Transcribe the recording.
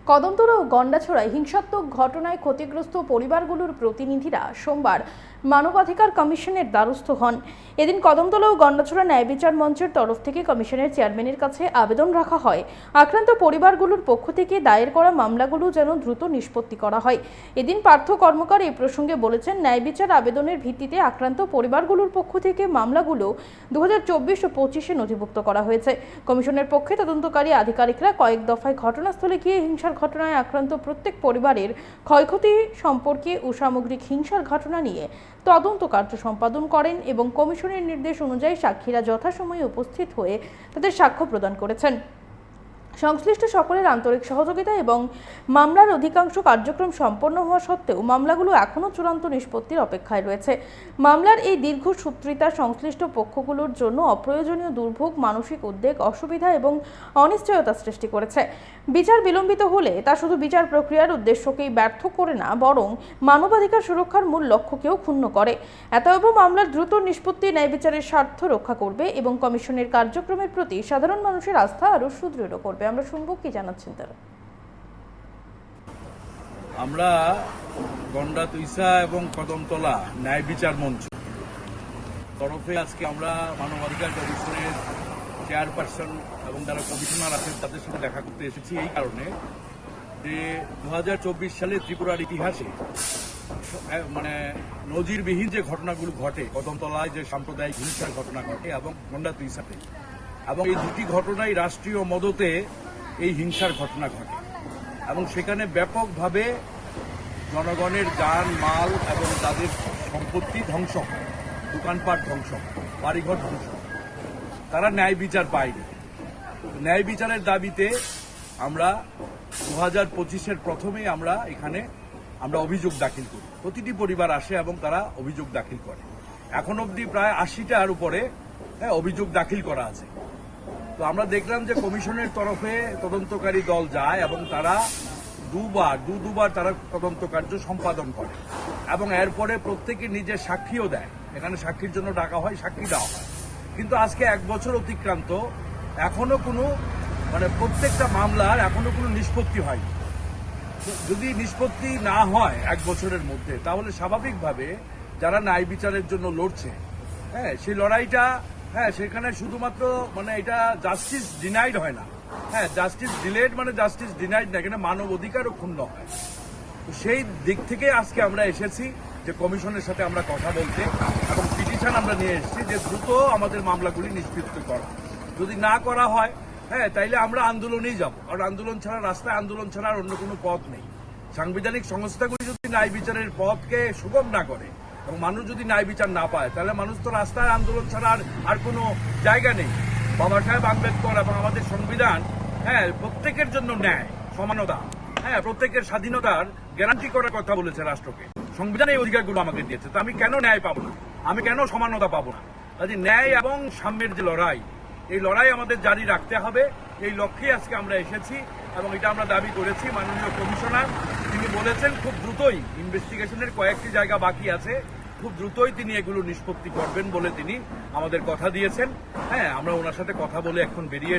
কদমতলা ও গন্ডাছড়ায় হিংসাত্মক ঘটনায় ক্ষতিগ্রস্ত পরিবারগুলোর প্রতিনিধিরা সোমবার মানবাধিকার কমিশনের দ্বারস্থ হন। এদিন কদমতলা ও গন্ডাছড়া ন্যায় বিচার মঞ্চের তরফ থেকে কমিশনের চেয়ারম্যানের কাছে আবেদন রাখা হয় আক্রান্ত পরিবারগুলোর পক্ষ থেকে দায়ের করা মামলাগুলো যেন দ্রুত নিষ্পত্তি করা হয়। এদিন পার্থ কর্মকার এই প্রসঙ্গে বলেছেন, ন্যায় বিচার আবেদনের ভিত্তিতে আক্রান্ত পরিবারগুলোর পক্ষ থেকে মামলাগুলো 2024 ও 25-এ নথিভুক্ত করা হয়েছে। কমিশনের পক্ষে তদন্তকারী আধিকারিকরা কয়েক দফায় ঘটনাস্থলে গিয়ে হিংসার ঘটনায় আক্রান্ত প্রত্যেক পরিবারের ক্ষয়ক্ষতি সম্পর্কে ও সামগ্রিক হিংসার ঘটনা নিয়ে তদন্ত কার্য সম্পাদন করেন এবং কমিশনের নির্দেশ অনুযায়ী সাক্ষীরা যথাসময়ে উপস্থিত হয়ে তাদের সাক্ষ্য প্রদান করেছেন। সংশ্লিষ্ট সকলের আন্তরিক সহযোগিতা এবং মামলার অধিকাংশ কার্যক্রম সম্পন্ন হওয়া সত্ত্বেও মামলাগুলো এখনও চূড়ান্ত নিষ্পত্তির অপেক্ষায় রয়েছে। মামলার এই দীর্ঘসূত্রিতা সংশ্লিষ্ট পক্ষগুলোর জন্য অপ্রয়োজনীয় দুর্ভোগ, মানসিক উদ্বেগ, অসুবিধা এবং অনিশ্চয়তা সৃষ্টি করেছে। বিচার বিলম্বিত হলে তা শুধু বিচার প্রক্রিয়ার উদ্দেশ্যকেই ব্যর্থ করে না, বরং মানবাধিকার সুরক্ষার মূল লক্ষ্যকেও ক্ষুণ্ণ করে। অতএব মামলার দ্রুত নিষ্পত্তি ন্যায় বিচারের স্বার্থ রক্ষা করবে এবং কমিশনের কার্যক্রমের প্রতি সাধারণ মানুষের আস্থা আরও সুদৃঢ় করবে। আমরা শুনবো কি জানাচ্ছেন তারা। আমরা গন্ডাতুইসা এবং কদমতলা ন্যায় বিচার মঞ্চ তরফে আজকে আমরা মানবাধিকার কমিশনের চেয়ারপারসন এবং যারা কমিশনার আছেন তাদের সাথে দেখা করতে এসেছি এই কারণে যে 2024 সালে ত্রিপুরার ইতিহাসে নজিরবিহীন যে ঘটনাগুলো ঘটে, কদমতলায় যে সাম্প্রদায়িক হিংসার ঘটনা ঘটে এবং গন্ডাতুইসাতে, এবং এই দুটি ঘটনাই রাষ্ট্রীয় মদতে এই হিংসার ঘটনা ঘটে এবং সেখানে ব্যাপকভাবে জনগণের যান মাল এবং তাদের সম্পত্তি ধ্বংস হয়, দোকানপাট ধ্বংস, বাড়িঘর ধ্বংস। তারা ন্যায় বিচার পায়নি। ন্যায় বিচারের দাবিতে আমরা 2025-এর প্রথমেই আমরা এখানে অভিযোগ দাখিল করি। প্রতিটি পরিবার আসে এবং তারা অভিযোগ দাখিল করে। এখন অবধি প্রায় 80টার উপরে অভিযোগ দাখিল করা আছে। তো আমরা দেখলাম যে কমিশনের তরফে তদন্তকারী দল যায় এবং তারা দুবার তারা তদন্ত কার্য সম্পাদন করে এবং এরপরে প্রত্যেকে নিজের সাক্ষীও দেয়। এখানে সাক্ষীর জন্য ডাকা হয়, সাক্ষী দেওয়া হয়। কিন্তু আজকে 1 বছর অতিক্রান্ত, এখনো কোনো প্রত্যেকটা মামলার এখনো কোনো নিষ্পত্তি হয়নি। যদি নিষ্পত্তি না হয় 1 বছরের মধ্যে, তাহলে স্বাভাবিকভাবে যারা ন্যায় বিচারের জন্য লড়ছে, সেই লড়াইটা সেখানে শুধুমাত্র এটা জাস্টিস ডিনাইড হয় না, জাস্টিস ডিলেড জাস্টিস ডিনাইড না, এখানে মানব অধিকারও ক্ষুণ্ণ হয়। তো সেই দিক থেকে আজকে আমরা এসেছি যে কমিশনের সাথে আমরা কথা বলতে এবং পিটিশন আমরা নিয়ে এসেছি যে দ্রুত আমাদের মামলাগুলি নিষ্পত্তি করা। যদি না করা হয় তাইলে আমরা আন্দোলনেই যাব, আর আন্দোলন ছাড়া, রাস্তায় আন্দোলন ছাড়া আর অন্য কোনো পথ নেই। সাংবিধানিক সংস্থাগুলি যদি ন্যায় বিচারের পথকে সুগম না করে এবং মানুষ যদি ন্যায় বিচার না পায়, তাহলে মানুষ তো রাস্তায় আন্দোলন ছাড়া আর কোনো জায়গা নেই। বাবা সাহেব আম্বেদকর এবং আমাদের সংবিধান প্রত্যেকের জন্য ন্যায়, সমানতা, প্রত্যেকের স্বাধীনতার গ্যারান্টি করার কথা বলেছে রাষ্ট্রকে। সংবিধান এই অধিকারগুলো আমাকে দিয়েছে। তো আমি কেন ন্যায় পাবো না, আমি কেন সমানতা পাবো না? কাজে ন্যায় এবং সাম্যের যে লড়াই, এই লড়াই আমাদের জারি রাখতে হবে। এই লক্ষ্যে আজকে আমরা এসেছি এবং এটা আমরা দাবি করেছি। মাননীয় কমিশনার তিনি বলেছেন খুব দ্রুতই, ইনভেস্টিগেশনের কয়েকটি জায়গা বাকি আছে, খুব দ্রুতই তিনি এগুলো নিষ্পত্তি করবেন বলে তিনি আমাদের কথা দিয়েছেন। আমরা ওনার সাথে কথা বলে এখন বেরিয়ে